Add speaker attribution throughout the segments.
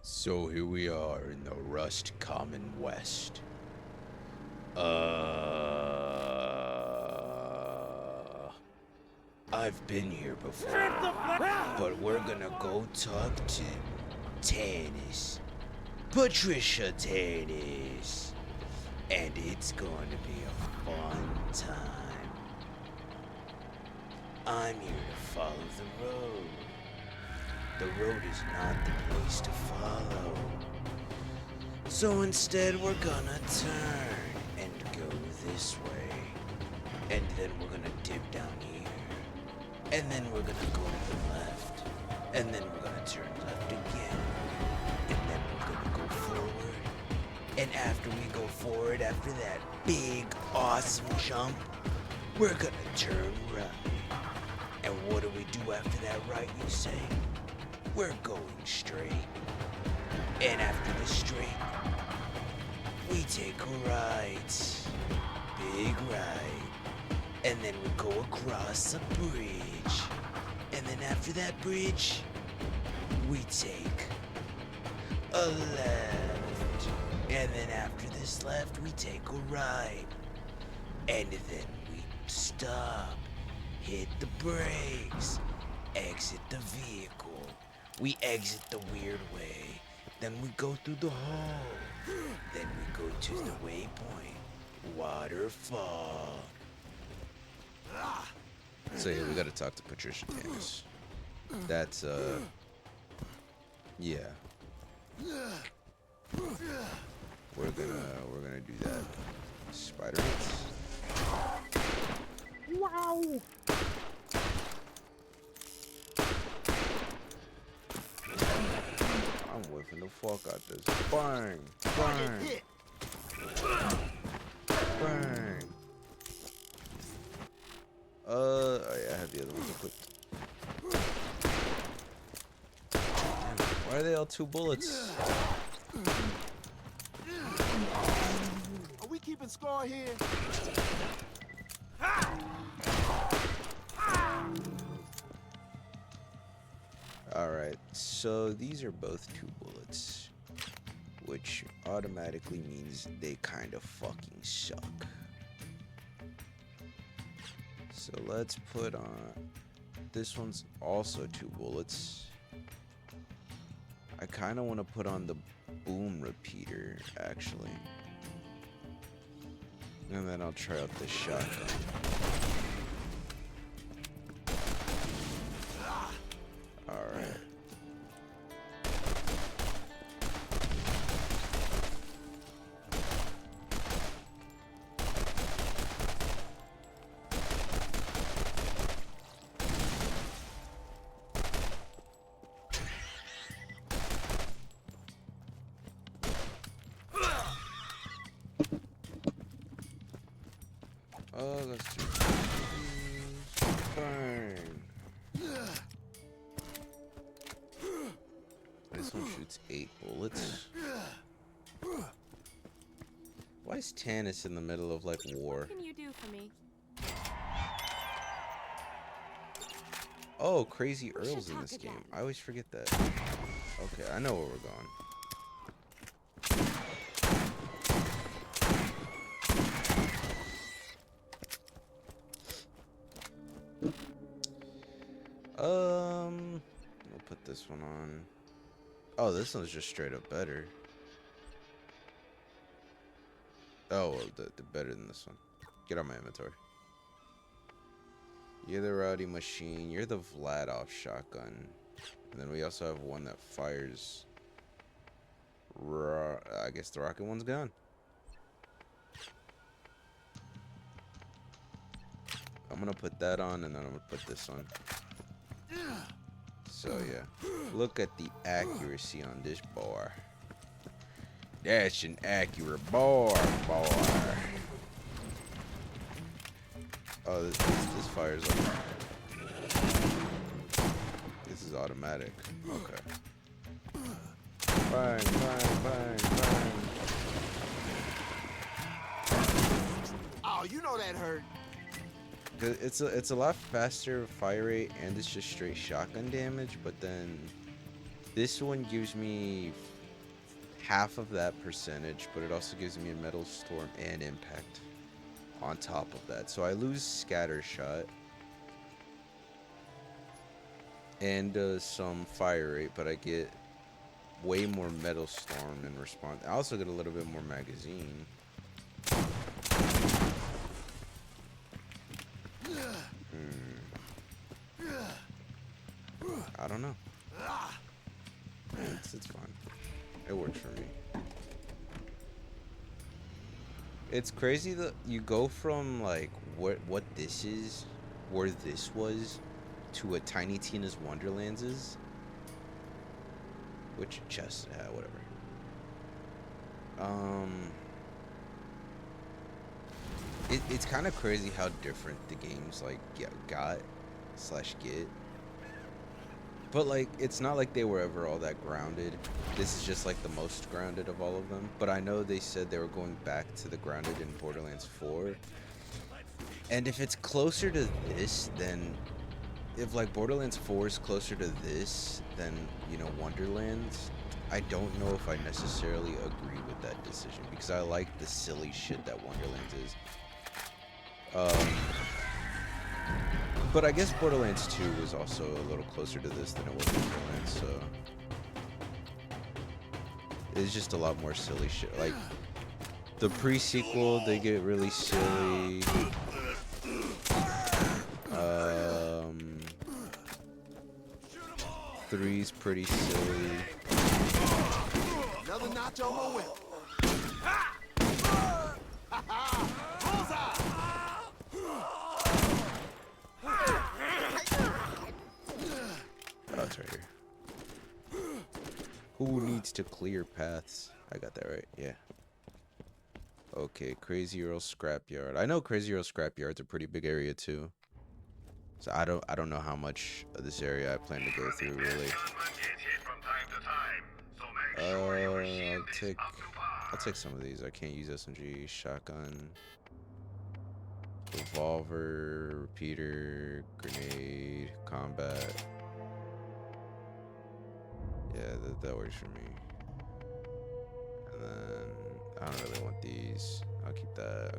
Speaker 1: So here we are in the Rust Common West. I've been here before, but we're gonna go talk to Tannis. Patricia Tannis. And it's going to be a fun time. I'm here to follow the road. The road is not the place to follow. So instead we're gonna turn and go this way. And then we're gonna dip down here. And then we're gonna go to the left. And then we're gonna turn left again. And then we're gonna go forward. And after we go forward, after that big awesome jump, we're gonna turn right. And what do we do after that right, you say? We're going straight. And after the straight, we take a right. Big right. And then we go across a bridge. And then after that bridge, we take a left. And then after this left, we take a right. And then we stop. Hit the brakes. Exit the vehicle. We exit the weird way. Then we go through the hole. Then we go to the waypoint. Waterfall. So yeah, we gotta talk to Patricia Tannis. That's yeah. We're gonna do that. Spider hits.
Speaker 2: Wow!
Speaker 1: I'm whiffing the fuck out this. Bang! Bang! Bang! Oh yeah, I have the other ones equipped. Damn, why are they all 2 bullets?
Speaker 2: Are we keeping score here?
Speaker 1: Alright, so these are both 2 bullets, which automatically means they kind of fucking suck. So let's put on, this one's also 2 bullets. I kind of want to put on the boom repeater, actually. And then I'll try out the shotgun. Alright. Oh, that's too fine. This one shoots 8 bullets. Why is Tannis in the middle of like war?
Speaker 3: What can you do for me?
Speaker 1: Oh, Crazy
Speaker 3: We should
Speaker 1: Earl's in
Speaker 3: talk
Speaker 1: this
Speaker 3: again.
Speaker 1: game. I always forget that. Okay, I know where we're going. We'll put this one on. Oh, this one's just straight up better. Oh, well, the better than this one. Get out my inventory. You're the Rowdy Machine. You're the Vladov shotgun. And then we also have one that fires. I guess the rocket one's gone. I'm gonna put that on, and then I'm gonna put this on. So yeah, look at the accuracy on this bar. That's an accurate bar. Oh, this fires up. This is automatic. Okay. Bang, bang, bang, bang.
Speaker 2: Oh, you know that hurt.
Speaker 1: It's a lot faster fire rate, and it's just straight shotgun damage. But then This one gives me half of that percentage, but it also gives me a metal storm and impact on top of that. So I lose scatter shot and some fire rate, but I get way more metal storm in response. I also get a little bit more magazine. I don't know. It's fine. It works for me. It's crazy that you go from like what this is, where this was, to a Tiny Tina's Wonderlands is. Which chest? Whatever. It's kind of crazy how different the games like got/get. But like, it's not like they were ever all that grounded. This is just like the most grounded of all of them. But I know they said they were going back to the grounded in Borderlands 4. And if it's closer to this, then if like Borderlands 4 is closer to this than, you know, Wonderlands, I don't know if I necessarily agree with that decision, because I like the silly shit that Wonderlands is. But I guess Borderlands 2 was also a little closer to this than it was Borderlands, so it's just a lot more silly shit. Like the pre-sequel, they get really silly. 3's pretty silly.
Speaker 2: Another notch on my whip.
Speaker 1: Oh, it's right here. Who needs to clear paths? I got that right, yeah. Okay, Crazy Earl Scrapyard. I know Crazy Earl Scrapyard's a pretty big area too. So I don't know how much of this area I plan to go through really. I'll take some of these. I can't use SMG, shotgun, revolver, repeater, grenade, combat. Yeah, that works for me. And then I don't really want these. I'll keep that.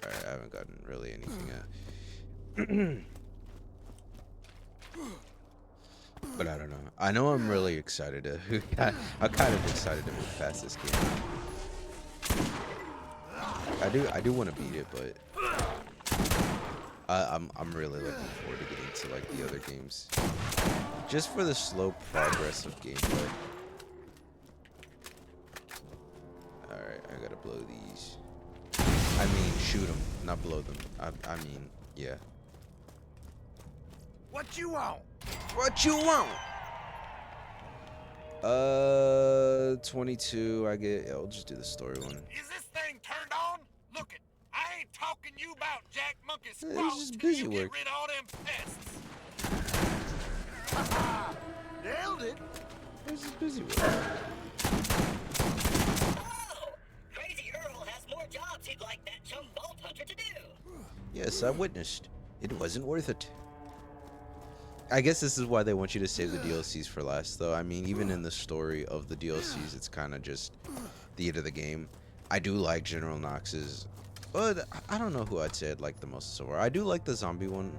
Speaker 1: Alright, I haven't gotten really anything yet. But I don't know. I know I'm really excited to. I'm kind of excited to move past this game. I do want to beat it, but I'm really looking forward to getting to like the other games, just for the slow progress of gameplay. All right, I gotta blow these. I mean, shoot them, not blow them. I mean, yeah.
Speaker 2: What you want?
Speaker 1: What you want? 22. I get. Yeah, we'll just do the story one.
Speaker 2: Is this thing turned on? Look it. I ain't talking you about Jack Monkey
Speaker 1: It's
Speaker 2: squawks
Speaker 1: just
Speaker 2: till
Speaker 1: busy
Speaker 2: you
Speaker 1: work.
Speaker 2: get rid of all them pests. Nailed it.
Speaker 1: This is busy work.
Speaker 3: Oh! Crazy Earl has more jobs he'd like that chum Vault Hunter to do.
Speaker 1: Yes, I witnessed. It wasn't worth it. I guess this is why they want you to save the DLCs for last, though. I mean, even in the story of the DLCs, it's kind of just the end of the game. I do like General Knox's, but I don't know who I'd say I'd like the most so far. I do like the zombie one.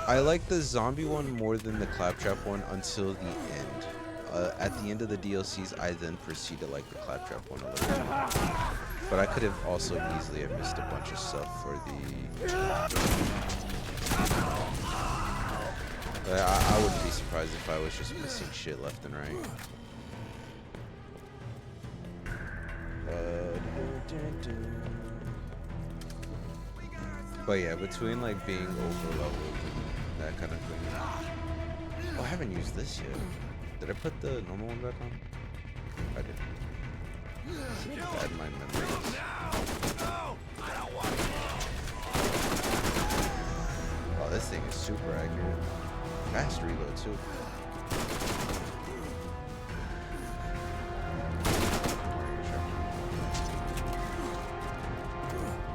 Speaker 1: I like the zombie one more than the Claptrap one until the end. At the end of the DLCs, I then proceed to like the Claptrap one a little bit. But I could have also easily have missed a bunch of stuff for the... I wouldn't be surprised if I was just missing shit left and right. But yeah, between like being over-leveled and that kind of thing. Oh, I haven't used this yet. Did I put the normal one back on? I did. Bad mind memories. Oh, this thing is super accurate. Fast reload too.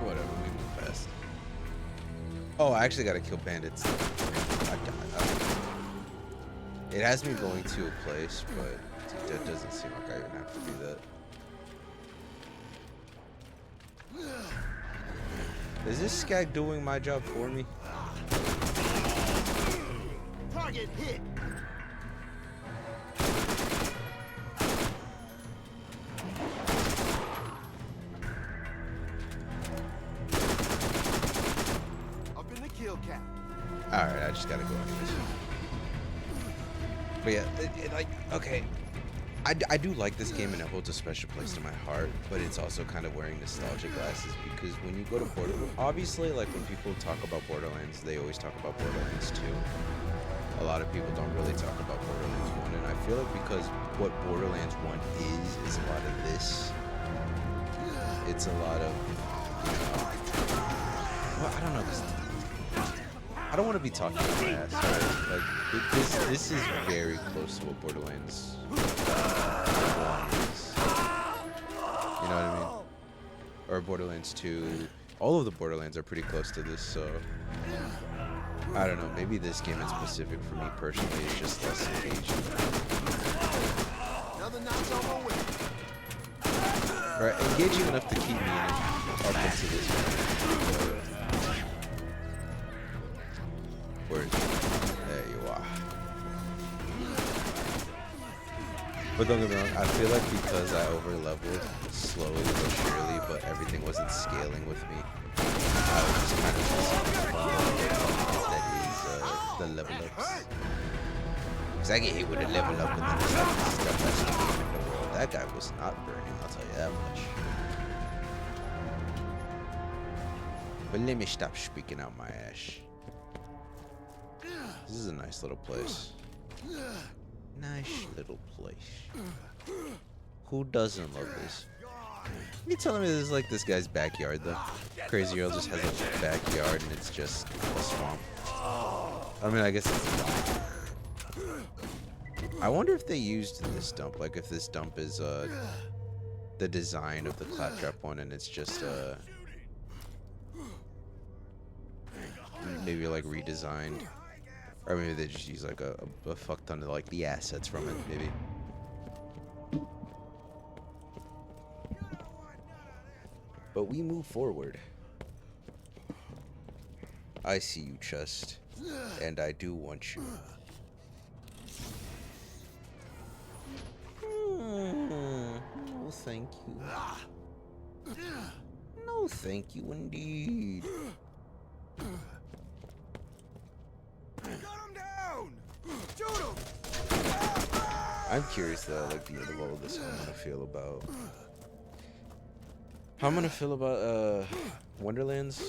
Speaker 1: Whatever, we move fast. Oh, I actually gotta kill bandits. I died. It has me going to a place, but that doesn't seem like I even have to do that. Is this skag doing my job for me?
Speaker 2: Target hit. Up in the kill cap.
Speaker 1: Alright, I just gotta go anyways. But yeah, like, okay. I do like this game and it holds a special place to my heart, but it's also kind of wearing nostalgia glasses because when you go to Borderlands, obviously, like when people talk about Borderlands, they always talk about Borderlands 2. A lot of people don't really talk about Borderlands 1, and I feel like because what Borderlands 1 is a lot of this. It's a lot of, well, I don't know, 'cause I don't want to be talking about my ass, right? Like, this is very close to what Borderlands 1 is. You know what I mean? Or Borderlands 2. All of the Borderlands are pretty close to this, so I don't know. Maybe this game in specific for me personally is just less engaging.
Speaker 2: Another notch on my win.
Speaker 1: Right, engaging enough to keep me in it up into this point. Where there you are. But don't get me wrong, I feel like because I over leveled slowly but surely, but everything wasn't scaling with me, I was just kind of just that is the level ups. Because I get hit with a level up and then it's like the stuff that's not in the world. That guy was not burning, I'll tell you that much. But let me stop speaking out my ass. This is a nice little place. Nice little place. Who doesn't love this? You telling me this is like this guy's backyard though? Crazy Girl just has a backyard and it's just a swamp. I mean, I guess it's not. I wonder if they used this dump, like if this dump is the design of the Claptrap one and it's just maybe like redesigned. Or maybe they just use like a fuck ton of like the assets from it, maybe. But we move forward. I see you, chest, and I do want you. No, thank you. No, thank you, indeed. I'm curious though, like the end of all of this, how I'm gonna feel about Wonderlands.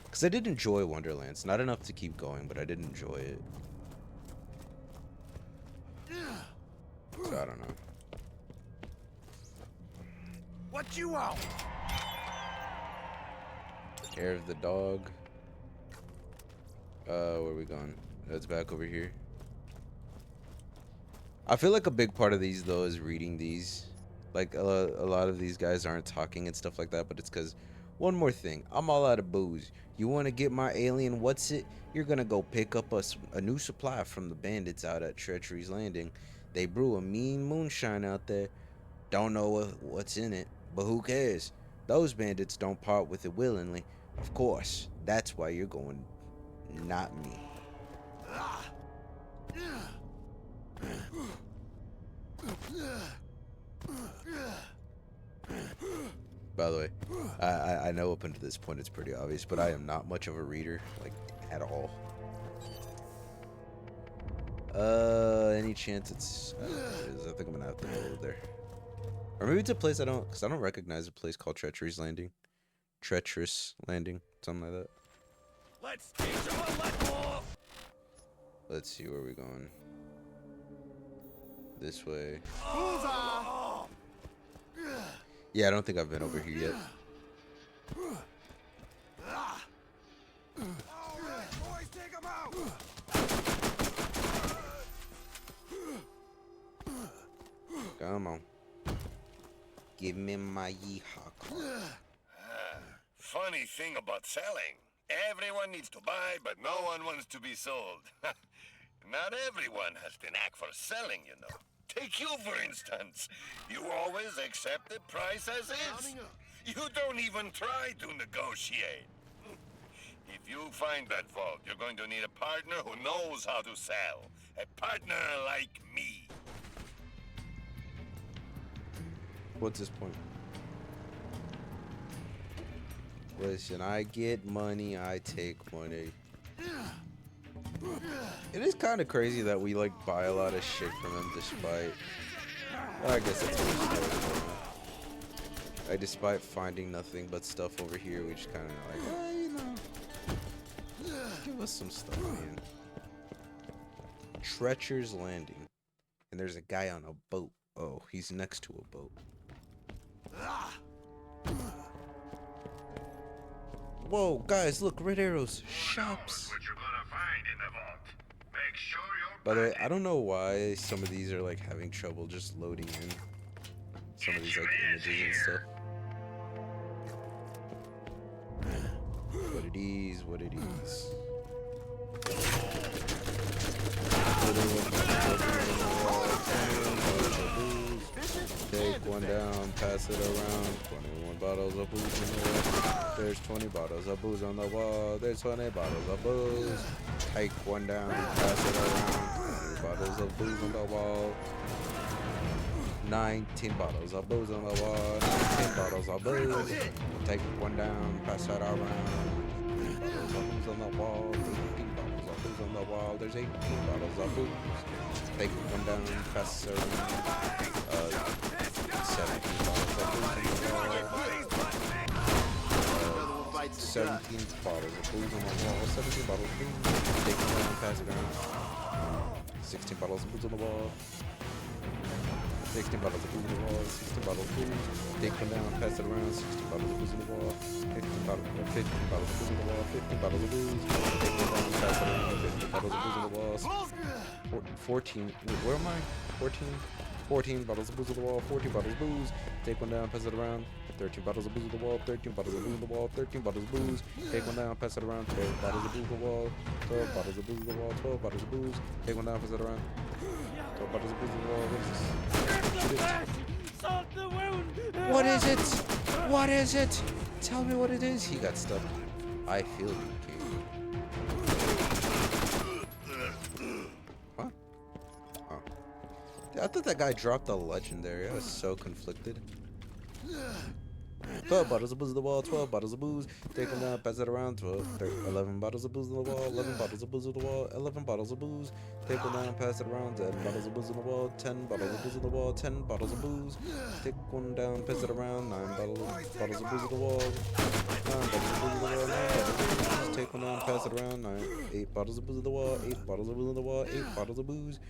Speaker 1: Because I did enjoy Wonderlands, not enough to keep going, but I did enjoy it. So I don't know.
Speaker 2: What you want?
Speaker 1: Hair of the dog. Where are we going? That's back over here. I feel like a big part of these though is reading these. Like a lot of these guys aren't talking and stuff like that, but it's because one more thing, I'm all out of booze. You want to get my alien what's it? You're gonna go pick up a new supply from the bandits out at Treachery's Landing. They brew a mean moonshine out there. Don't know what's in it, but who cares? Those bandits don't part with it willingly. Of course, that's why you're going, not me. By the way, I know up until this point it's pretty obvious, but I am not much of a reader, like, at all. Any chance it's, I don't know what it is. I think I'm gonna have to go there. Or maybe it's a place because I don't recognize a place called Treachery's Landing. Treacherous Landing, something like that.
Speaker 2: Let's teach him a let
Speaker 1: Let's see where we're going. This way.
Speaker 2: Bullseye!
Speaker 1: Yeah, I don't think I've been over here yet.
Speaker 2: Alright, boys, take him out!
Speaker 1: Come on. Give me my yeehaw card.
Speaker 2: Funny thing about selling. Everyone needs to buy, but no one wants to be sold. Not everyone has the knack for selling, you know. Take you, for instance. You always accept the price as is. You don't even try to negotiate. If you find that vault, you're going to need a partner who knows how to sell. A partner like me.
Speaker 1: What's his point? Listen, I get money, I take money. It is kind of crazy that we like buy a lot of shit from him despite. Well, I guess that's what it's like. Despite finding nothing but stuff over here, we just kind of like, you know, give us some stuff, man. Treacher's Landing, and there's a guy on a boat. Oh, he's next to a boat. Whoa, guys, look, red arrows, shops.
Speaker 2: What you're gonna find in the vault. Make sure you're
Speaker 1: By the way, I don't know why some of these are like having trouble just loading in. Some of these like images and stuff. What it is, what it is. Take one down, pass it around. 21 bottles of booze in the wall. There's 20 bottles of booze on the wall. There's 20 bottles of booze. Take one down, pass it around. 20 bottles of booze on the wall. 19 bottles of booze on the wall. 19 bottles of booze. Take one down, pass it around. Bottles of booze on the wall. 18 bottles of booze on the wall. There's 18 bottles of booze. Take one down, pass it around. 17 bottles of booze on the wall. 17 bottles of booze on the wall. 17 bottles of booze. Take one down, pass it around. 16 bottles of booze on the wall. 16 bottles of booze on the wall, 16 bottles of booze. Take one down, pass it around. 16 bottles of booze on the wall. 15 bottles of booze on the wall. 15 bottles of booze. Take one down, pass it around. 15 bottles of booze on the wall. 14. Wait, where am I? 14. 14 bottles of booze on the wall. 14 bottles of booze. Take one down, pass it around. 13 bottles of booze on the wall. 13 bottles of booze on the wall. 13 bottles of booze. Take one down, pass it around. 12 bottles of booze on the wall. 12 bottles of booze on the wall. 12 bottles of booze. Take one down, pass it around. 12 bottles of booze on the wall. What is it? What is it? Tell me what it is. He got stuck. I feel you, King. What? Oh. I thought that guy dropped a legendary. I was so conflicted. 12 bottles of booze on the wall, 12 bottles of booze. Take them down, pass it around. 11 bottles of booze on the wall, 11 bottles of booze on the wall, 11 bottles of booze. Take them down, pass it around. 10 bottles of booze on the wall, 10 bottles of booze on the wall, 10 bottles of booze. Take one down, pass it around. 9 bottles of booze on the wall, 9 bottles of booze on the wall, 9 bottles of booze. Take one down, pass it around. 8 bottles of booze on the wall, 8 bottles of booze on the wall, 8 bottles of booze.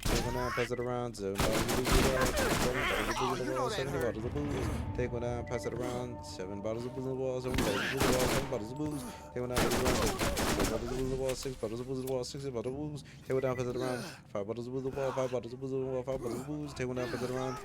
Speaker 1: Take one down, pass it around. 7 bottles of booze on the wall, 7 bottles of booze on the wall, 7 bottles of booze. Take one down, pass it around. 7 bottles of booze on the wall, 7 bottles of booze on the wall, 7 bottles of booze. Take one down, pass it around. 6 bottles of booze on the wall, 6 bottles of booze on the wall, 6 bottles of booze. Take one down, pass it around. 5 bottles of booze on the wall, 5 bottles of booze on the wall, 5 bottles of booze. Take one down, pass it around.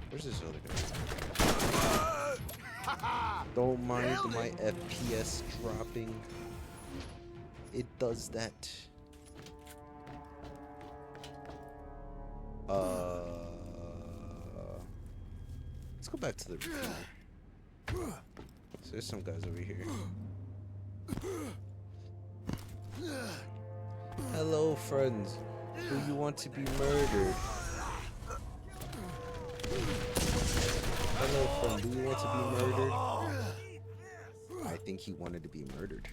Speaker 1: Where's this other guy? Don't mind my FPS dropping. It does that. Let's go back to the review. So there's some guys over here. Hello, friends. Do you want to be murdered? Hello, friend. Do you want to be murdered? I think he wanted to be murdered.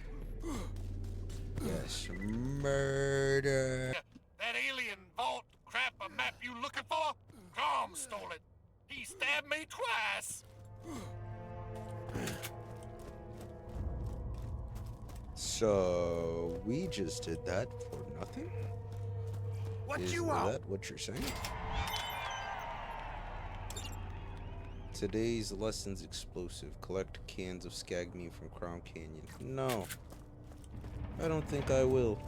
Speaker 1: Yes, murder.
Speaker 2: That alien vault crap a map you looking for? Tom stole it. He stabbed me twice.
Speaker 1: So we just did that for nothing?
Speaker 2: What
Speaker 1: Is
Speaker 2: you want?
Speaker 1: that what you're saying? Today's lesson's explosive. Collect cans of skag meat from Crown Canyon. No. I don't think I will.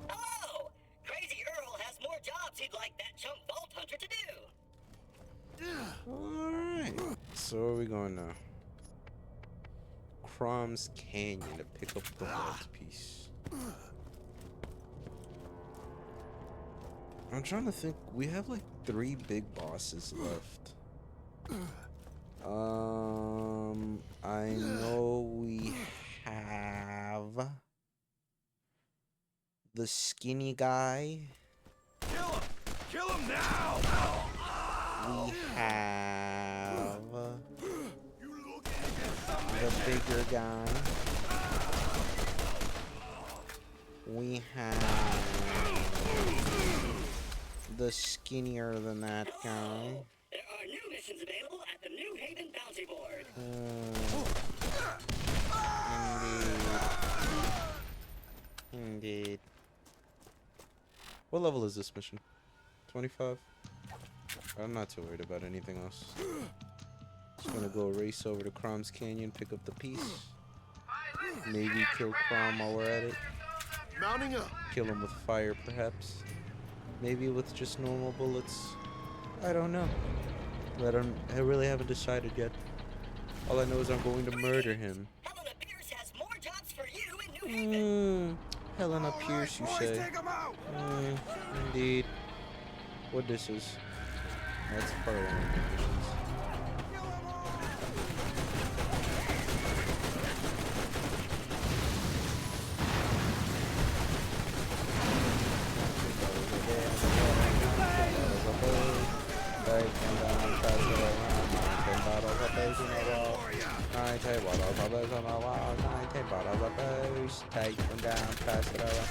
Speaker 3: Hello! Crazy Earl has more jobs he'd like that chump vault hunter to do.
Speaker 1: Alright. So where are we going now? Crom's Canyon to pick up the vault piece. I'm trying to think. We have like 3 big bosses left. I know we have the skinny guy.
Speaker 4: Kill him! Kill him now!
Speaker 1: We have the bigger guy. We have the skinnier than that guy.
Speaker 3: There are new missions available at the New Haven Bounty Board.
Speaker 1: Indeed. What level is this mission? 25? I'm not too worried about anything else. Just gonna go race over to Crom's Canyon, pick up the piece. Maybe kill Crom while we're at it.
Speaker 4: Mounting up.
Speaker 1: Kill him with fire, perhaps. Maybe with just normal bullets. I don't know. I really haven't decided yet. All I know is I'm going to murder him.
Speaker 3: Helena Pierce has more jobs for you in New Haven.
Speaker 1: Helena Pierce, you say?
Speaker 4: Take him out.
Speaker 1: Indeed. What this is? That's part of one of the missions. Take them down, pass it around.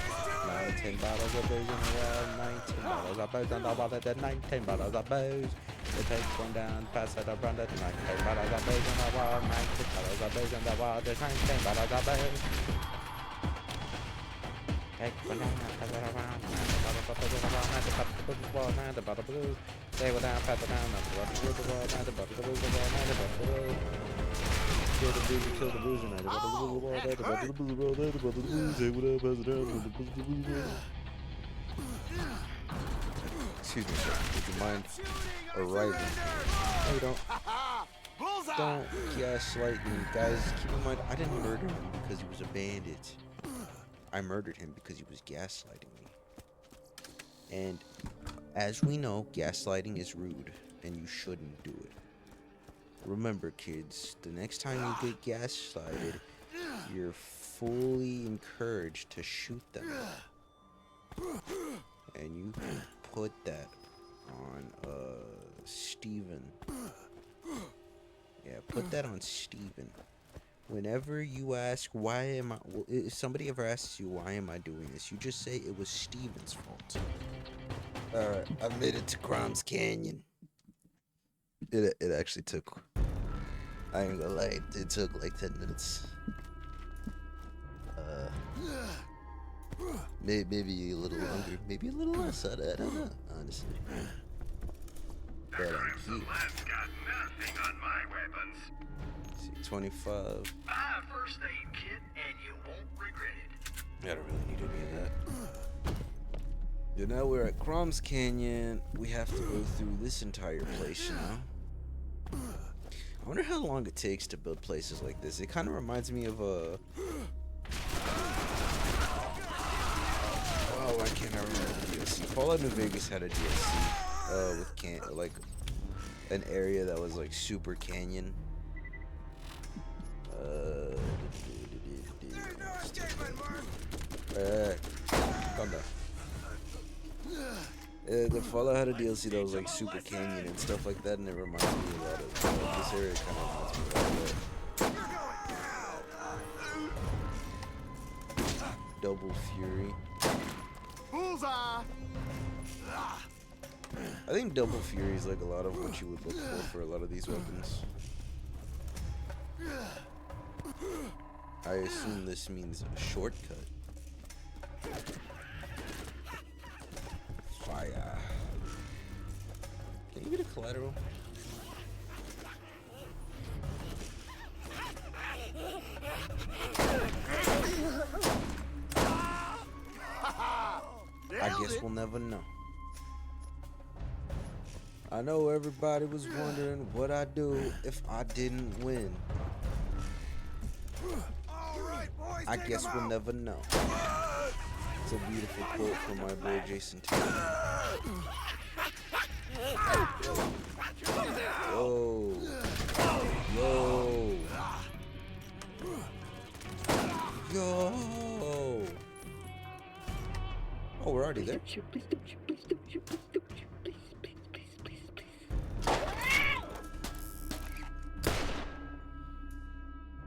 Speaker 1: 19 bottles of booze in a row, 19 bottles of booze, and all about it, 19 bottles of booze. They take one down, pass it around it, 19 bottles of booze in a row, 19 bottles of booze, and all about it, 19 bottles of booze. Take one down, pass it around, 19 bottles of booze in a row, 19 bottles of booze. Take one down, pass it down, 19 bottles of booze, 19 bottles of booze, 19 bottles of booze. Kill the booze, kill the booze, and excuse me, sir. Would you mind arriving? No, you don't gaslight me, guys. Keep in mind, I didn't murder him because he was a bandit. I murdered him because he was gaslighting me. And as we know, gaslighting is rude, and you shouldn't do it. Remember, kids, the next time you get gaslighted, you're fully encouraged to shoot them. And you can put that on, Steven. Yeah, put that on Steven. Whenever you ask, why am I... If somebody ever asks you, why am I doing this? You just say it was Steven's fault. Alright, I've made it to Crom's Canyon. It actually took... I ain't gonna lie, it took like 10 minutes. Maybe a little longer, maybe a little less, I don't know, honestly. But I'm here.
Speaker 2: Got nothing on my weapons.
Speaker 1: See, 25.
Speaker 2: Buy a first aid kit and you won't regret it.
Speaker 1: I don't really need any of that. So now we're at Crom's Canyon. We have to go through this entire place now. I wonder how long it takes to build places like this. It kind of reminds me of a... Oh, why can't I remember the DLC? Fallout New Vegas had a DLC with like an area that was like super canyon. Calm down. The Fallout had a DLC that was like super canyon and stuff like that, and it reminds me a lot of this area. Kind of reminds me a lot of that. Double Fury.
Speaker 4: Bullseye!
Speaker 1: I think Double Fury is like a lot of what you would look for a lot of these weapons. I assume this means a shortcut. Fire. Can you get a collateral? we'll never know. I know everybody was wondering what I'd do if I didn't win. I guess we'll never know. It's a beautiful quote from my boy Jason Taylor. Yo. Yo. Yo. Oh, we're already there.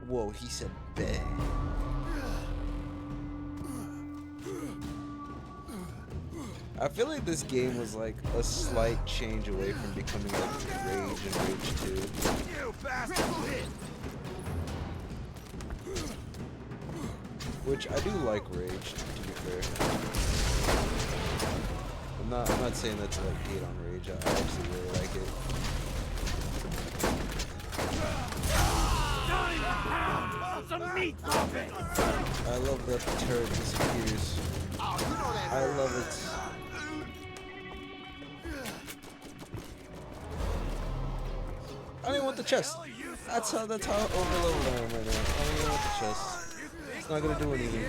Speaker 1: Whoa, he said bang. I feel like this game was like a slight change away from becoming like Rage and Rage 2.
Speaker 4: You bastard!
Speaker 1: Which I do like Rage, to be fair. I'm not saying that to like hate on Rage. I actually really like it. I love that the turret disappears. I love it. I don't even want the chest. That's how overloaded I am right now. I don't even want the chest. It's not gonna do anything for me.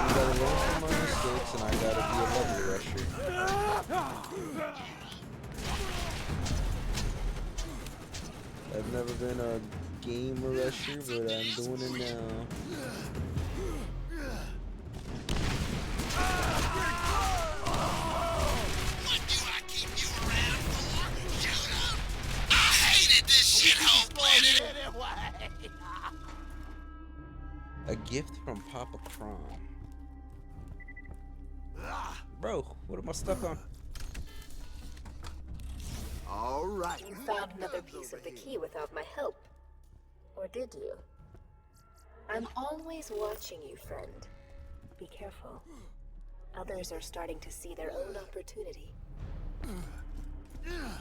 Speaker 1: You gotta learn from my mistakes, and I gotta be a level rusher. I've never been a game rusher, but I'm doing it now.
Speaker 2: What do I keep you around for? Shoot 'em! I hated this shithole planet!
Speaker 1: A gift from Papa Crom. Bro, what am I stuck on?
Speaker 4: All right.
Speaker 5: You found another piece of the key without my help. Or did you? I'm always watching you, friend. Be careful. Others are starting to see their own opportunity.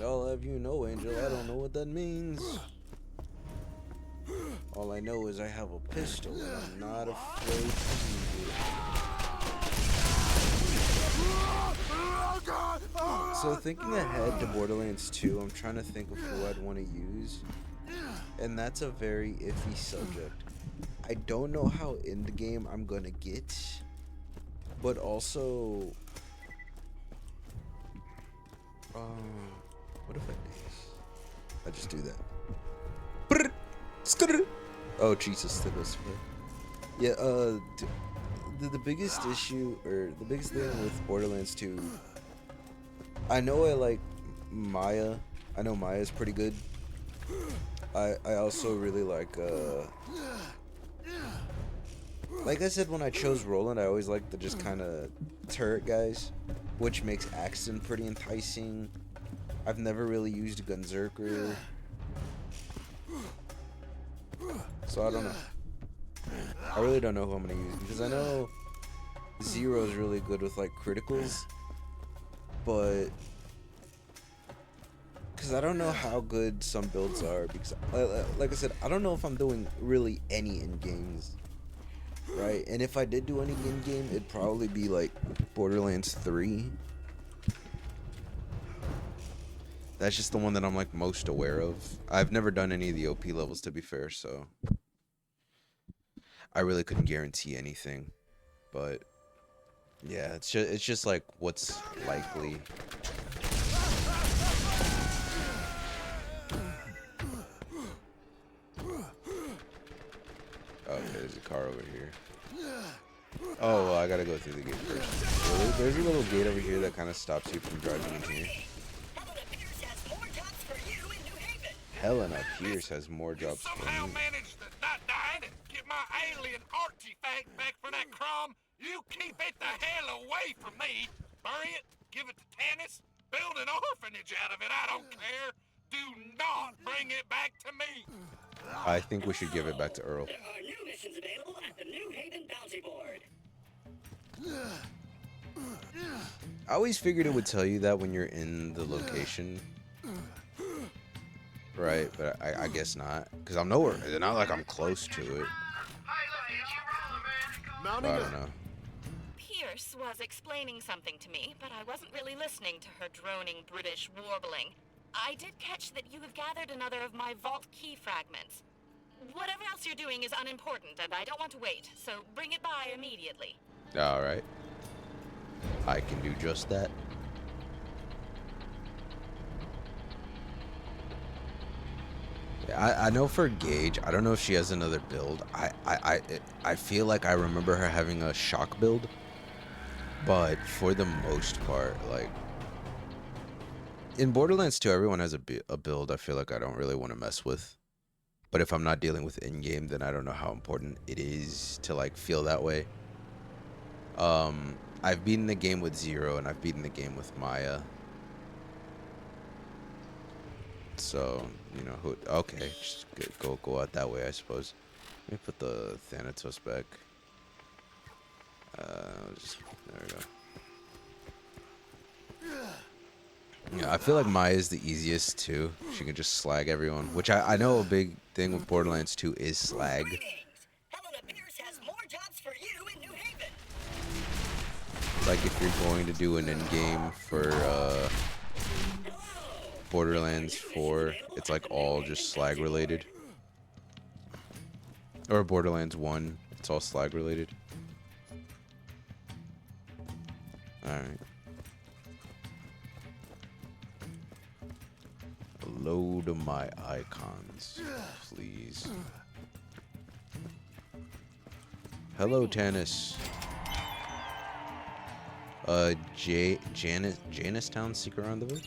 Speaker 1: I'll have you know, Angel, I don't know what that means. All I know is I have a pistol and I'm not afraid to use it. So thinking ahead to Borderlands 2, I'm trying to think of who I'd want to use. And that's a very iffy subject. I don't know how in the game I'm gonna get, but also, what if I do this? I just do that. Oh Jesus, that goes for yeah. The biggest issue or the biggest thing with Borderlands 2, I know I like Maya. I know Maya's pretty good. I also really like I said when I chose Roland, I always like the just kind of turret guys, which makes Axton pretty enticing. I've never really used Gunzerker, so I don't know. I really don't know who I'm gonna use because I know Zero's really good with like criticals, but because I don't know how good some builds are because like I said, I don't know if I'm doing really any in games, right? And if I did do any in game, it'd probably be like Borderlands 3. That's just the one that I'm like most aware of. I've never done any of the OP levels, to be fair, so I really couldn't guarantee anything. But yeah, it's just like what's likely. Okay, there's a car over here. Oh, well, I gotta go through the gate first. Really? There's a little gate over here that kind of stops you from driving in here. Helena Pierce has more jobs for
Speaker 2: Somehow
Speaker 1: you.
Speaker 2: managed to not die and get my alien artifact back for that crumb. You keep it the hell away from me. Bury it, give it to Tannis, build an orphanage out of it. I don't care. Do not bring it back to me.
Speaker 1: I think we should give it back to Earl.
Speaker 3: There are new missions available at the New Haven Bounty Board.
Speaker 1: I always figured it would tell you that when you're in the location. Right, but I guess not. Because I'm nowhere. It's not like I'm close to it.
Speaker 4: Mounting
Speaker 1: I
Speaker 4: up.
Speaker 1: don't know.
Speaker 6: Pierce, Pierce was explaining something to me, but I wasn't really listening to her droning British warbling. I did catch that you have gathered another of my vault key fragments. Whatever else you're doing is unimportant, and I don't want to wait, so bring it by immediately.
Speaker 1: Alright. I can do just that. I know for Gage, I don't know if she has another build. I feel like I remember her having a shock build, but for the most part, like in Borderlands 2, everyone has a build I feel like I don't really want to mess with. But if I'm not dealing with in-game, then I don't know how important it is to like feel that way. I've beaten the game with Zero and I've beaten the game with Maya. So, you know, okay, just go out that way, I suppose. Let me put the Thanatos back. There we go. Yeah, I feel like Maya is the easiest too. She can just slag everyone, which I know a big thing with Borderlands 2 is slag.
Speaker 3: Greetings! Helena Pierce has more jobs for you in New Haven.
Speaker 1: Like if you're going to do an end game for Borderlands 4, it's like all just slag related. Or Borderlands 1, it's all slag related. Alright. Load my icons, please. Hello, Tannis. Janistown Secret Rendezvous?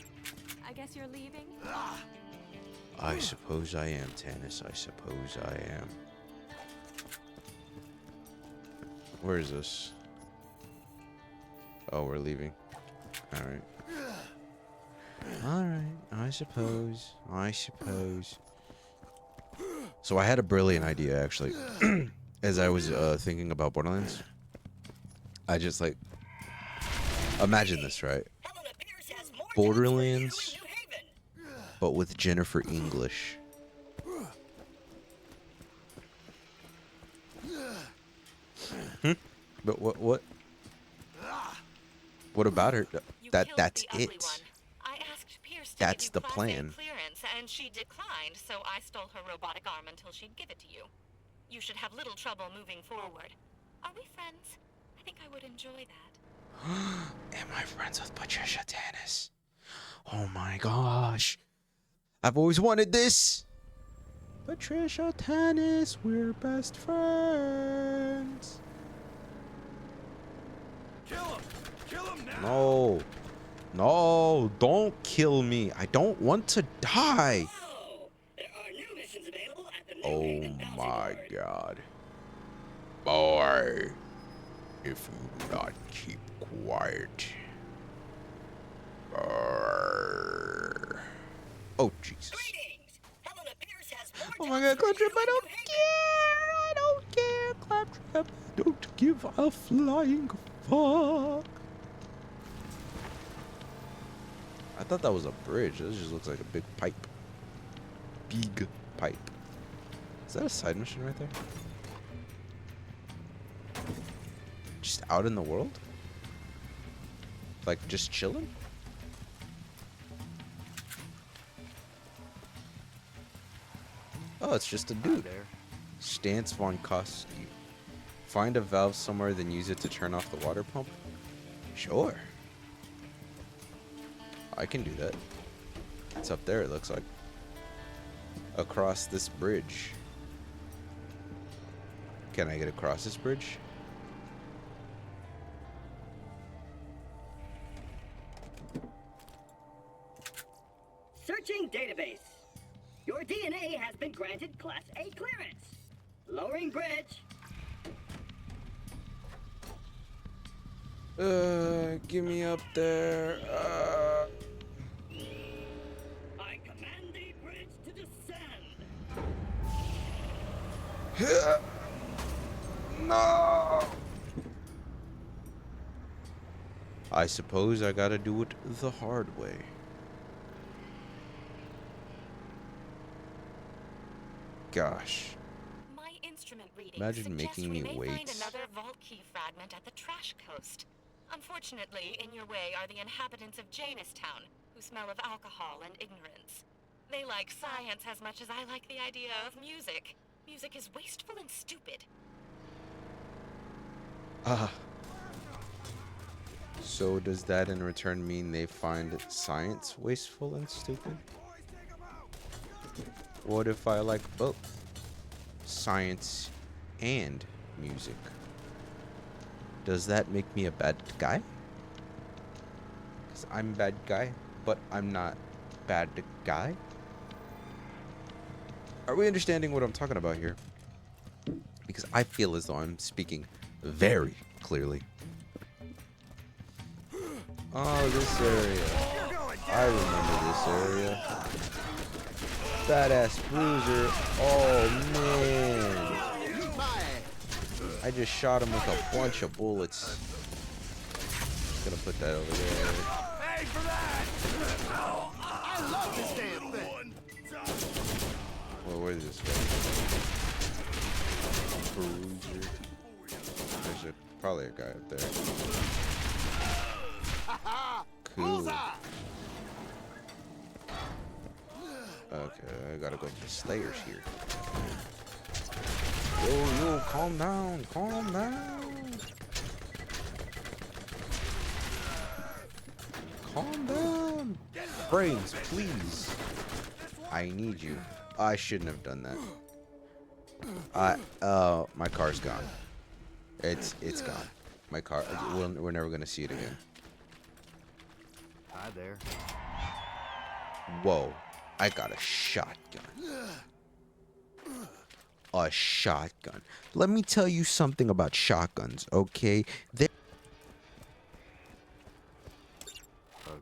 Speaker 6: I guess you're leaving?
Speaker 1: I suppose I am, Tannis. I suppose I am. Where is this? Oh, we're leaving. Alright. Alright, I suppose. So I had a brilliant idea, actually. As I was thinking about Borderlands. I just, like... Imagine this, right?
Speaker 3: Helena Pierce has more
Speaker 1: Borderlands,
Speaker 3: jobs for you in New Haven.
Speaker 1: but with Jennifer English. But what about her?
Speaker 6: You
Speaker 1: That's
Speaker 6: killed the ugly
Speaker 1: it.
Speaker 6: one. I asked Pierce to
Speaker 1: That's
Speaker 6: give you
Speaker 1: the
Speaker 6: Class A
Speaker 1: plan.
Speaker 6: clearance, and she declined, so I stole her robotic arm until she'd give it to you. You should have little trouble moving forward. Are we friends? I think I would enjoy that.
Speaker 1: Am I friends with Patricia Tannis? Oh my gosh. I've always wanted this. Patricia Tannis, we're best friends.
Speaker 4: Kill him! Kill him now!
Speaker 1: No. No, don't kill me. I don't want to die.
Speaker 3: Oh, there are new missions available at the New
Speaker 1: Oh
Speaker 3: Haven Bouncy
Speaker 1: my
Speaker 3: Board.
Speaker 1: god. Boy, if you do not keep quiet. Oh, Jesus.
Speaker 3: Greetings! Helena Pierce has more
Speaker 1: Oh my
Speaker 3: jobs
Speaker 1: god,
Speaker 3: for you
Speaker 1: Claptrap, I
Speaker 3: in
Speaker 1: don't
Speaker 3: New Haven.
Speaker 1: care. I don't care, Claptrap. I don't give a flying fuck. I thought that was a bridge. This just looks like a big pipe. Big pipe. Is that a side mission right there? Just out in the world? Like, just chilling? Oh, it's just a dude. Stance von Koski. Find a valve somewhere, then use it to turn off the water pump? Sure. I can do that. It's up there, it looks like. Across this bridge. Can I get across this bridge?
Speaker 3: Searching database. Your DNA has been granted Class A clearance. Lowering bridge.
Speaker 1: Get me up there.
Speaker 3: I command the bridge to descend.
Speaker 1: No. I suppose I gotta do it the hard way. Gosh.
Speaker 6: My instrument readings
Speaker 1: Imagine
Speaker 6: suggest
Speaker 1: making
Speaker 6: we
Speaker 1: me
Speaker 6: may
Speaker 1: wait.
Speaker 6: find another vault key fragment at the trash coast. Unfortunately, in your way are the inhabitants of Jamestown, who smell of alcohol and ignorance. They like science as much as I like the idea of music. Music is wasteful and stupid.
Speaker 1: Ah. So does that in return mean they find science wasteful and stupid? What if I like both? Science and music. Does that make me a bad guy? Because I'm a bad guy, but I'm not bad guy? Are we understanding what I'm talking about here? Because I feel as though I'm speaking very clearly. Oh, this area. I remember this area. Badass bruiser. Oh, man. I just shot him with a bunch of bullets. Gonna put that over there.
Speaker 4: Hey for that! I love this damn thing.
Speaker 1: Well, where's this guy? Bruiser. There's probably a guy up there. Cool. Okay, I gotta go to the Slayers here. Yo, calm down, calm down. Calm down. Brains, please. I need you. I shouldn't have done that. My car's gone. It's gone. My car, we're never gonna see it again.
Speaker 4: Hi there.
Speaker 1: Whoa, I got a shotgun. A shotgun. Let me tell you something about shotguns, okay?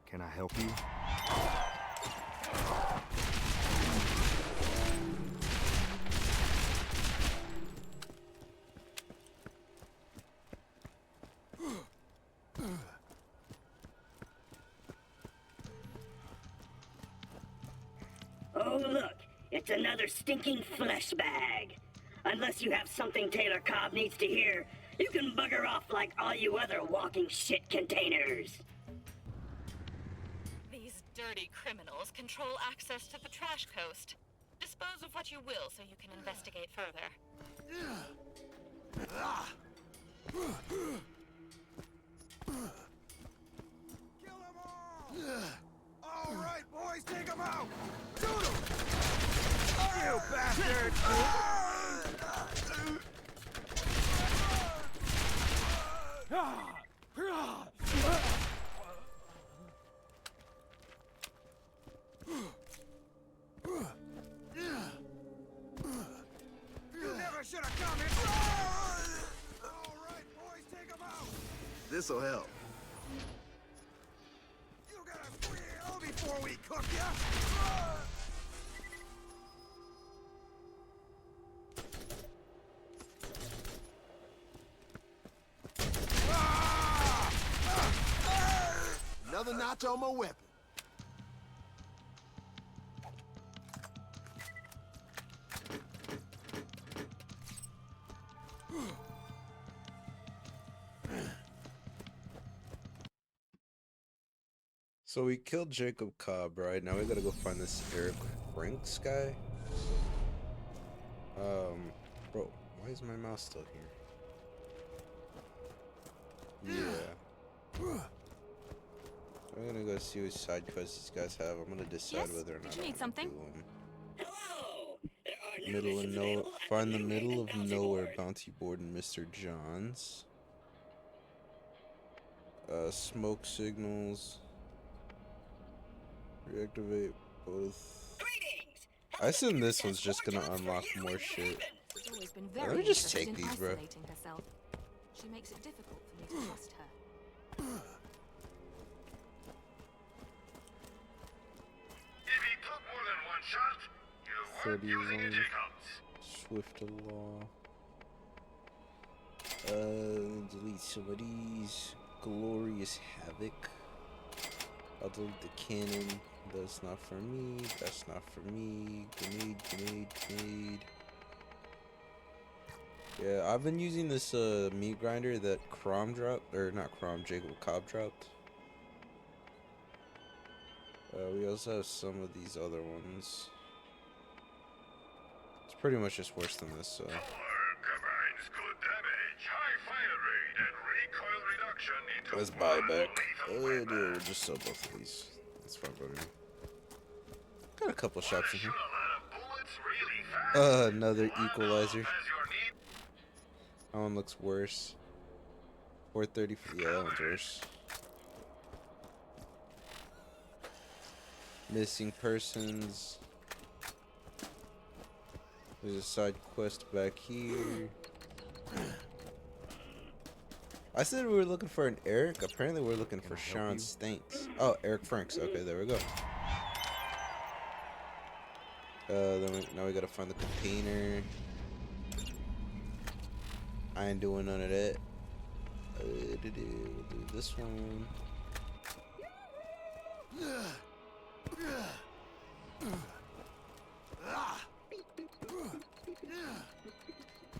Speaker 4: Can I help you?
Speaker 3: Oh, look, it's another stinking flesh bag. Unless you have something Taylor Cobb needs to hear, you can bugger off like all you other walking shit containers.
Speaker 6: These dirty criminals control access to the trash coast. Dispose of what you will so you can investigate further.
Speaker 4: Kill them all! All right, boys, take them out! Shoot them! You bastard! You never should have come here! All right, boys, take them out!
Speaker 7: This'll help.
Speaker 4: You gotta squeal before we cook ya!
Speaker 7: Another notch on my weapon.
Speaker 1: So we killed Jacob Cobb, right? Now we gotta go find this Eric Rinks guy. Bro, why is my mouse still here? Yeah. I'm gonna go see what side quests these guys have. I'm gonna decide
Speaker 8: Yes?
Speaker 1: whether or not
Speaker 8: Did you
Speaker 1: I
Speaker 8: need
Speaker 1: wanna
Speaker 8: something?
Speaker 1: do them.
Speaker 3: Hello! There are new
Speaker 1: Middle of
Speaker 3: missions
Speaker 1: no,
Speaker 3: available at
Speaker 1: find the
Speaker 3: new
Speaker 1: middle of
Speaker 3: bounty
Speaker 1: nowhere
Speaker 3: board.
Speaker 1: bounty board in Mr. John's. Smoke signals. Reactivate both.
Speaker 3: Greetings!
Speaker 1: I assume this one's just gonna unlock more shit.
Speaker 8: She's always been
Speaker 1: Let
Speaker 8: very
Speaker 1: me just
Speaker 8: interested
Speaker 1: take
Speaker 8: in
Speaker 1: these, bro.
Speaker 8: isolating herself. She makes it difficult for me to trust her.
Speaker 2: If he took more than one shot, you weren't
Speaker 1: 30
Speaker 2: using
Speaker 1: is
Speaker 2: a
Speaker 1: on
Speaker 2: Jacobs.
Speaker 1: Swift law. Delete some of these. Glorious Havoc. I'll delete the cannon. That's not for me. That's not for me. Grenade, grenade, grenade. Yeah, I've been using this meat grinder that Crom dropped, or not Crom, Jacob Cobb dropped. We also have some of these other ones. It's pretty much just worse than this, so.
Speaker 2: Combines good damage, high fire rate, and recoil reduction into
Speaker 1: Let's buy back.
Speaker 2: lethal
Speaker 1: Dude, we'll just sell both of these. That's fine, buddy. Got a couple shops in here. Another equalizer. That one looks worse. 430. Yeah, that one's worse. Missing persons. There's a side quest back here. I said we were looking for an Eric. Apparently we're looking for Sean Stanks. Oh, Eric Franks. Okay, there we go. Now we gotta find the container. I ain't doing none of that. We'll do this one.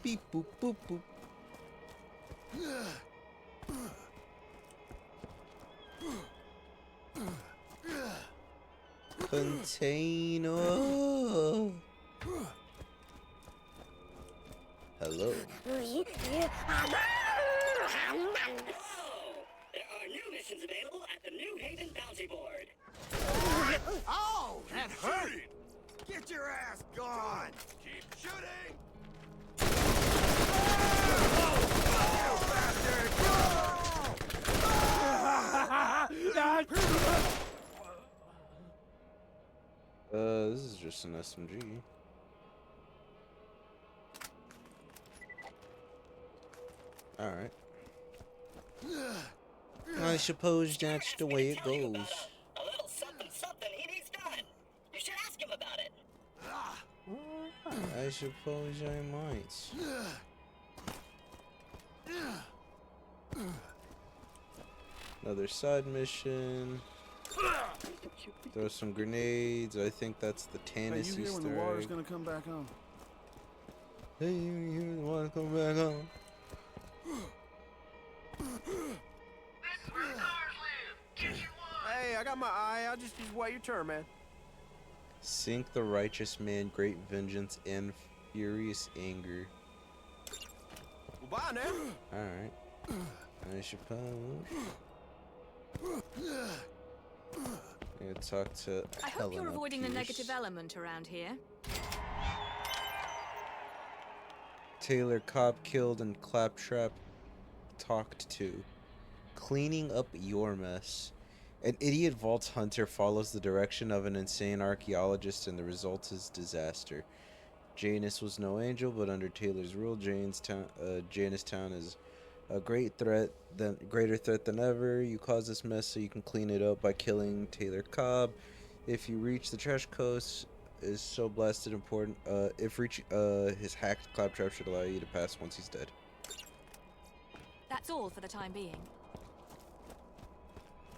Speaker 1: Beep boop boop boop. Container. Hello.
Speaker 3: Hello! There are new missions available at the New Haven Bounty Board.
Speaker 4: Oh, that hurt! Get your ass gone! Keep shooting!
Speaker 1: This is just an SMG. Alright. I suppose that's the way it goes.
Speaker 3: A little something something he needs done. You should ask him about it.
Speaker 1: I suppose I might. Another side mission. Throw some grenades. I think that's the Tannis
Speaker 4: Hey, you hear when the
Speaker 1: Easter
Speaker 4: water's
Speaker 1: egg.
Speaker 4: gonna come back on?
Speaker 1: Hey, you hear the water come back on?
Speaker 7: Hey, I got my eye. I'll just wait your turn, man.
Speaker 1: Sink the righteous man, great vengeance and furious anger.
Speaker 7: Well, bye now.
Speaker 1: Alright. I suppose. I'm gonna talk to
Speaker 8: I hope
Speaker 1: Helena
Speaker 8: you're avoiding the
Speaker 1: Pierce.
Speaker 8: negative element around here.
Speaker 1: Taylor Cobb killed and Claptrap talked to. Cleaning up your mess. An idiot vault hunter follows the direction of an insane archaeologist and the result is disaster. Janus was no angel, but under Taylor's rule, Janustown is a greater threat than ever. You cause this mess so you can clean it up by killing Taylor Cobb. If you reach the trash coast, is so blasted important. If reach his hacked Claptrap should allow you to pass once he's dead.
Speaker 8: That's all for the time being.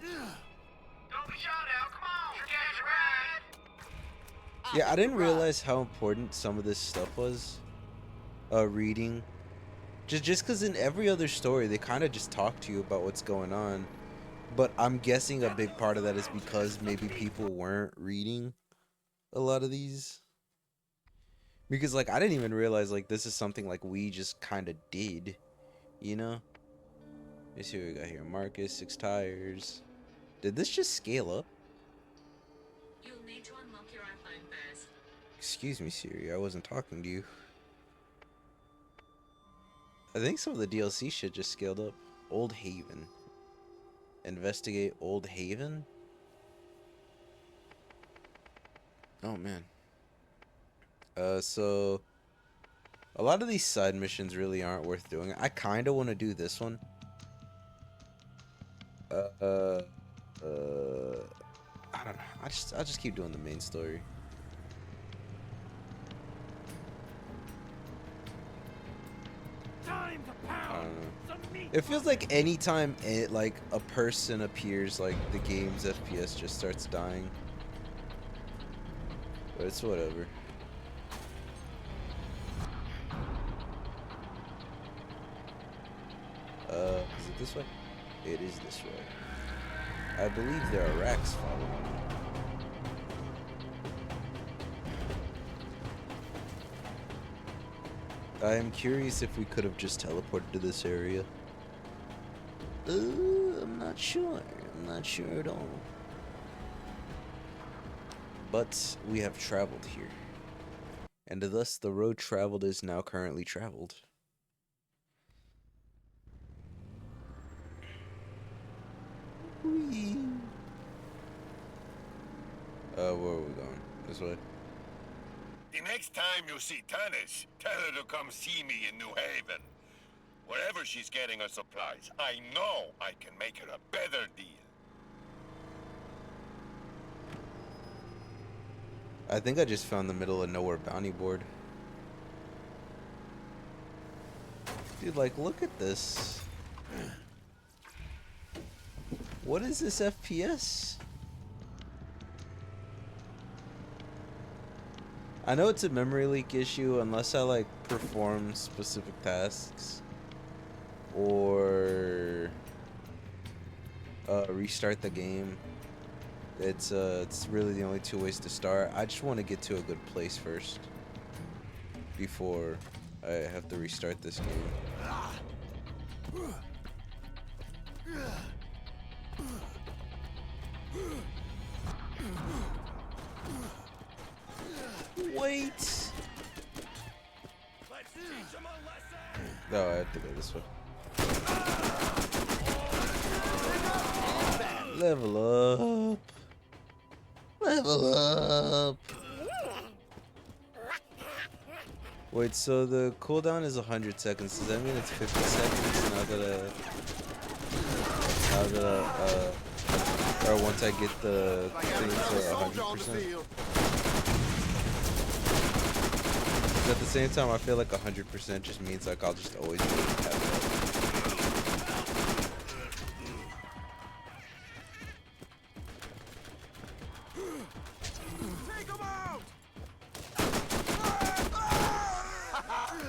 Speaker 2: Don't be shot out, come on! Catch a ride!
Speaker 1: Yeah, I didn't realize how important some of this stuff was. Reading. Just because in every other story, they kind of just talk to you about what's going on. But I'm guessing a big part of that is because maybe people weren't reading a lot of these. Because, like, I didn't even realize, like, this is something, like, we just kind of did. You know? Let's see what we got here. Marcus, 6 tires. Did this just scale up?
Speaker 6: You'll need to unlock your iPhone first.
Speaker 1: Excuse me, Siri. I wasn't talking to you. I think some of the DLC shit just scaled up. Old Haven. Investigate Old Haven? Oh, man. So... a lot of these side missions really aren't worth doing. I kind of want to do this one. I don't know. I'll just keep doing the main story.
Speaker 4: Time to pound some meat.
Speaker 1: It feels like anytime like a person appears, like the game's FPS just starts dying. But it's whatever. it this way? It is this way. I believe there are racks following me. I am curious if we could have just teleported to this area. I'm not sure. I'm not sure at all. But we have traveled here. And thus the road traveled is now currently traveled. Whee. Where are we going? This way?
Speaker 2: The next time you see Tannis, tell her to come see me in New Haven. Wherever she's getting her supplies, I know I can make her a better deal.
Speaker 1: I think I just found the middle of nowhere bounty board. Dude, like, look at this. What is this FPS? I know it's a memory leak issue unless I like perform specific tasks or restart the game. It's really the only two ways to start. I just want to get to a good place first before I have to restart this game. Wait. No, I have to go this way. Level up. Level up. Wait, so the cooldown is 100 seconds. Does that mean it's 50 seconds or once I get the thing to 100%? At the same time, I feel like 100% just means like I'll just always be able to have that.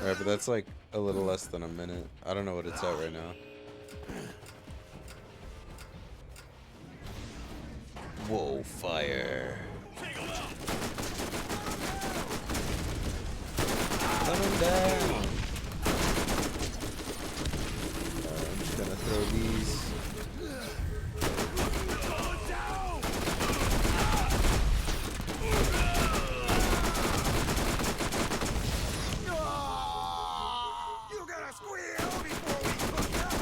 Speaker 1: Alright, but that's like a little less than a minute. I don't know what it's at right now. Whoa, fire. Let him down. I'm just gonna throw these.
Speaker 4: You gotta squeal before we cook up.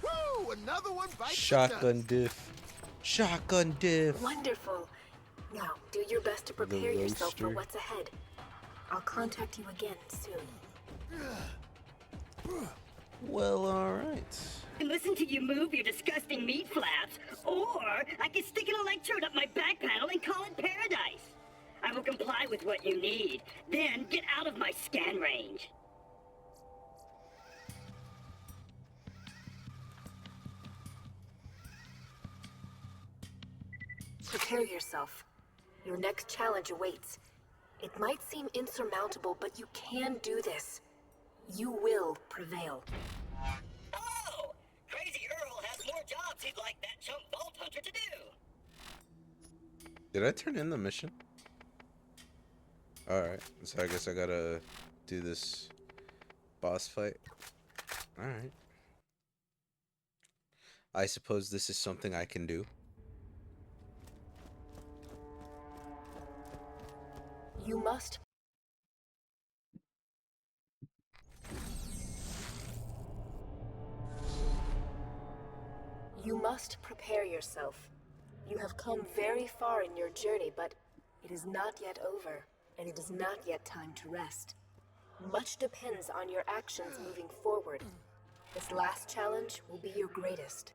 Speaker 4: Woo! Another one bites
Speaker 1: Shotgun diff. Shotgun diff.
Speaker 5: Wonderful. Now, do your best to prepare yourself for
Speaker 1: roaster.
Speaker 5: what's ahead. I'll contact you again soon.
Speaker 1: Well, alright.
Speaker 3: And listen to you move your disgusting meat flaps, or I can stick an electrode up my back panel and call it paradise. I will comply with what you need. Then get out of my scan range.
Speaker 5: Prepare yourself. Your next challenge awaits. It might seem insurmountable, but you can do this. You will prevail.
Speaker 3: Oh! Crazy Earl has more jobs he'd like that chump Vault Hunter to do.
Speaker 1: Did I turn in the mission? Alright, so I guess I gotta do this boss fight. Alright. I suppose this is something I can do.
Speaker 5: You must. You must prepare yourself. You have come very far in your journey, but it is not yet over, and it is not yet time to rest. Much depends on your actions moving forward. This last challenge will be your greatest.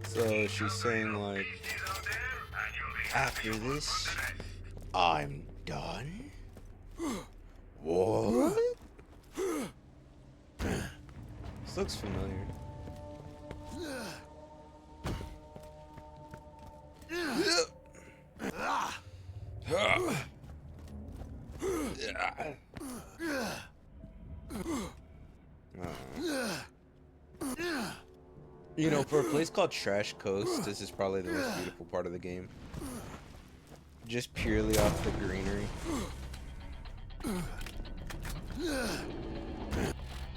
Speaker 1: So she's saying like, after this, I'm done? What? This looks familiar. You know, for a place called Trash Coast, this is probably the most beautiful part of the game. Just purely off the greenery. I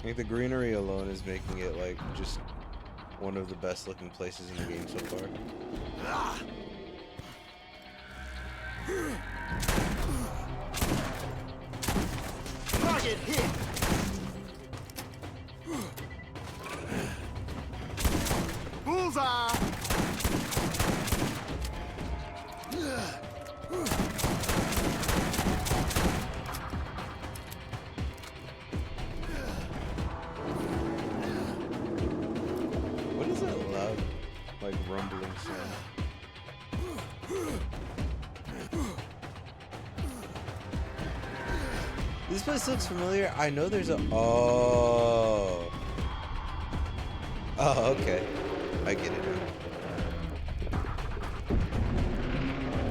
Speaker 1: think the greenery alone is making it like just one of the best looking places in the game so far.
Speaker 7: Target hit. Bullseye.
Speaker 1: What is that loud, like rumbling sound? This place looks familiar. I know there's a. Oh. Oh, okay. I get it now.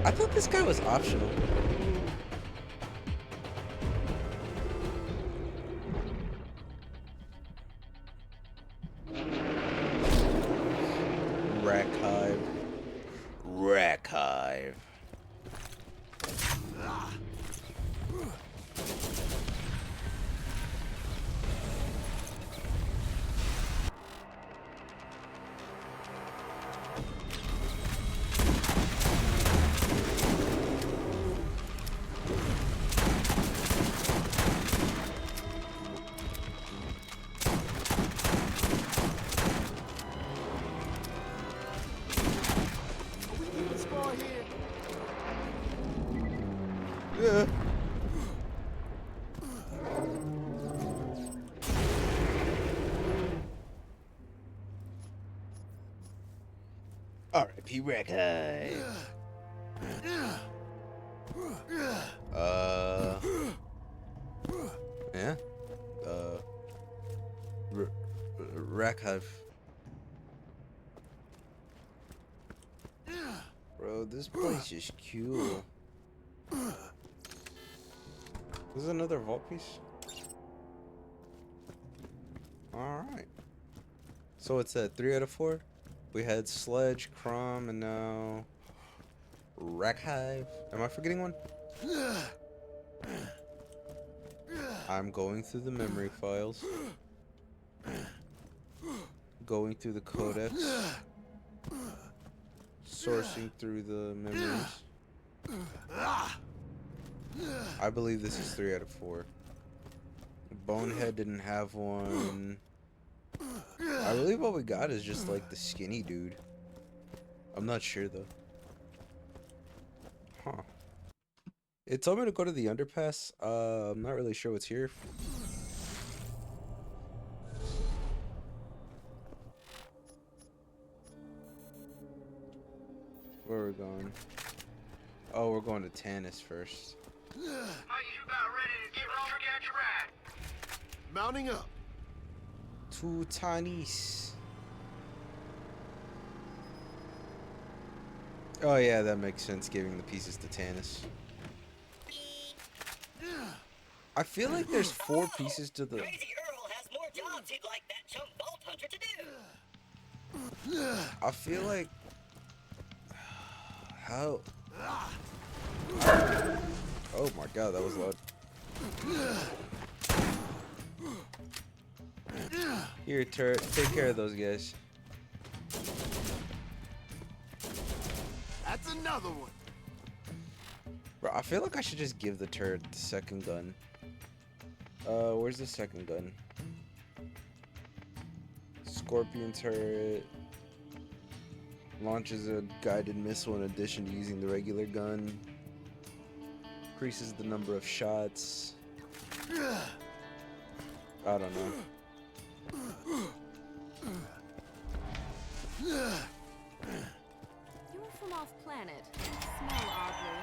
Speaker 1: I thought this guy was optional. Rack Hive. Rack Hive. Yeah. R.I.P. Rack Hive. Yeah. Rack Hive. Bro, this place is cool. This is another vault piece. Alright. So it's at 3 out of 4. We had Sledge, Crom, and now Rack Hive. Am I forgetting one? I'm going through the memory files. Going through the codex. Sourcing through the memories. I believe this is 3 out of 4. Bonehead didn't have one. I believe what we got is just like the skinny dude. I'm not sure though. Huh. It told me to go to the underpass. I'm not really sure what's here. Where are we going? Oh, we're going to Tannis first.
Speaker 2: Are you about ready to get on or get your ride?
Speaker 7: Mounting up.
Speaker 1: To Tannis. Oh yeah, that makes sense, giving the pieces to Tannis. I feel like there's 4 pieces to the...
Speaker 3: Crazy Earl has more jobs he'd like that chump vault hunter to do.
Speaker 1: I feel like... How... Oh my god, that was loud. Here, turret, take care of those guys.
Speaker 7: That's another one.
Speaker 1: Bro, I feel like I should just give the turret the second gun. Where's the second gun? Scorpion turret. Launches a guided missile in addition to using the regular gun. Increases the number of shots. I don't know.
Speaker 8: You're from off planet. Smell oddly.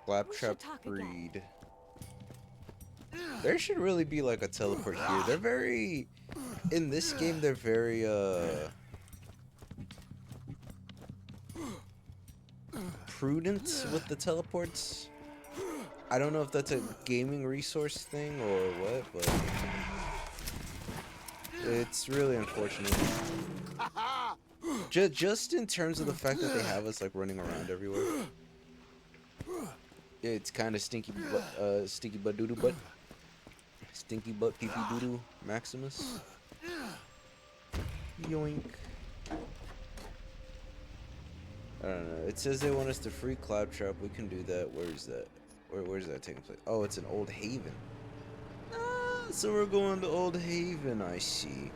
Speaker 1: Claptrap
Speaker 8: talk again.
Speaker 1: breed. There should really be like a teleport here. They're very... In this game, they're very, prudent with the teleports. I don't know if that's a gaming resource thing or what, but... It's really unfortunate. Just in terms of the fact that they have us like running around everywhere. It's kind of stinky butt doo doo butt. Stinky butt pee pee doo doo Maximus. Yoink. I don't know. It says they want us to free Claptrap. We can do that. Where's that? Where's that taking place? Oh, it's in Old Haven. Ah, so we're going to Old Haven, I see.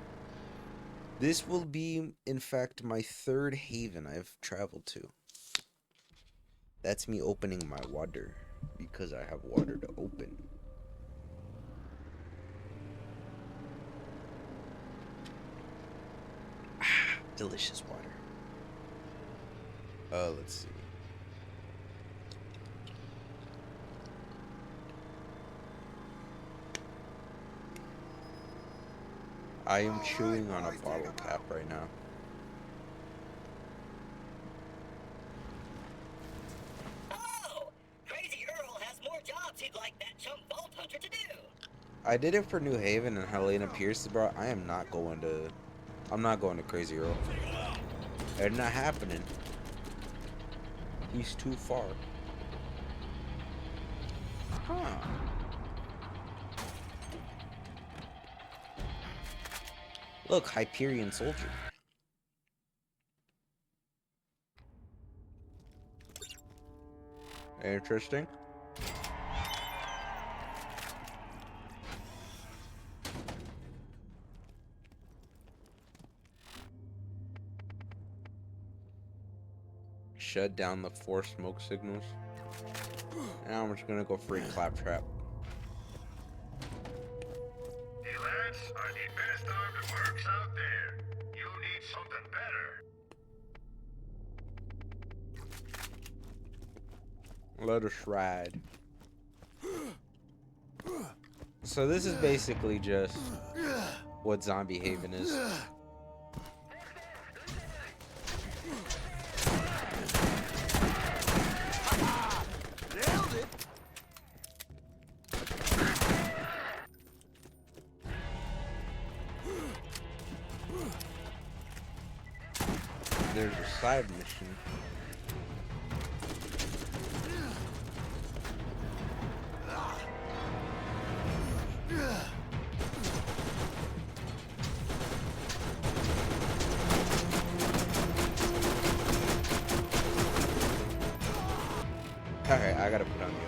Speaker 1: This will be, in fact, my third haven I've traveled to. That's me opening my water, because I have water to open. Ah, delicious water. Let's see. I am chewing on a bottle cap right now.
Speaker 3: Oh! Crazy Earl has more jobs he'd like that chump Vault Hunter to do.
Speaker 1: I did it for New Haven and Helena Pierce, bro. I'm not going to Crazy Earl. It's not happening. He's too far. Huh. Look, Hyperion Soldier. Interesting. Shut down the 4 smoke signals. Now I'm just gonna go free Claptrap.
Speaker 2: The lads are the best armed works out there. You need something better.
Speaker 1: Let us ride. So this is basically just what Zombie Haven is.
Speaker 7: Nailed it.
Speaker 1: There's a side mission. Okay, I gotta put on the other.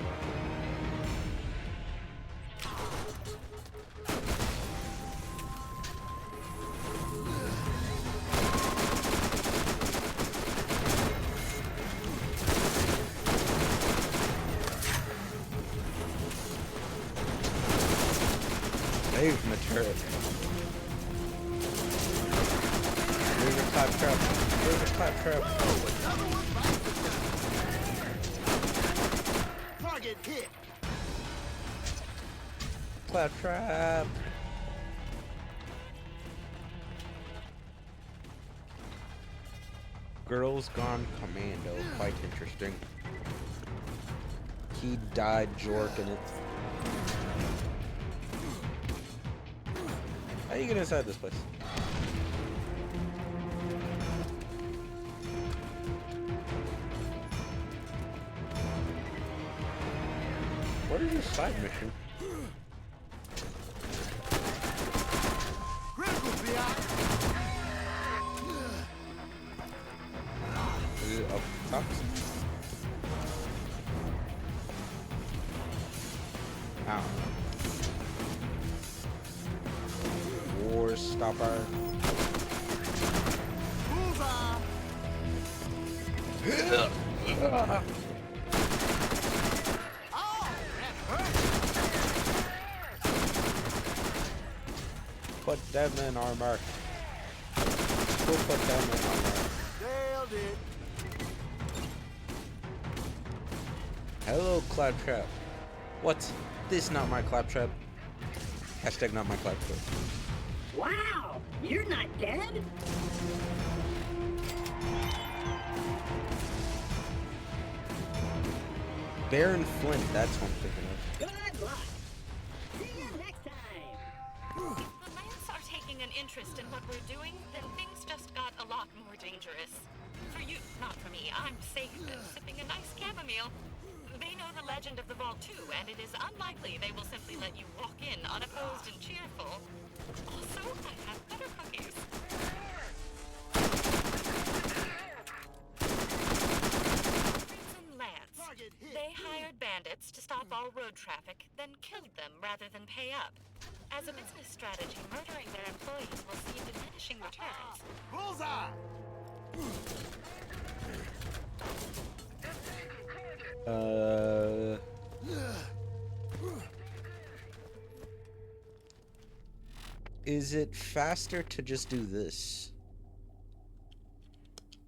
Speaker 1: Save from the turret. There's a Claptrap. There's a Claptrap.
Speaker 7: Target hit.
Speaker 1: Claptrap. Girls Gone Commando. Quite interesting. He died jorking it. How you get inside this place? What is your side mission?
Speaker 7: Critical BI.
Speaker 1: Is it up top? Ow. War stopper.
Speaker 7: Bullseye. Oh, that hurt.
Speaker 1: Put them in armor. Who put them in armor?
Speaker 7: Nailed it.
Speaker 1: Hello, Claptrap. What? This not my Claptrap. Hashtag not my Claptrap.
Speaker 3: Wow! You're not dead?
Speaker 1: Baron Flint, that's what I'm thinking of.
Speaker 3: Good luck! See you next time!
Speaker 6: The Lance are taking an interest in what we're doing, then things just got a lot more dangerous. For you, not for me. I'm safe and sipping a nice chamomile. They know the legend of the vault too, and it is unlikely they will simply let you walk in unopposed and cheerful. Also, I have better cookies. Lance. They hired bandits to stop all road traffic, then killed them rather than pay up. As a business strategy, murdering their employees will see diminishing returns.
Speaker 7: Bullseye!
Speaker 1: Is it faster to just do this?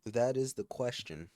Speaker 1: That is the question.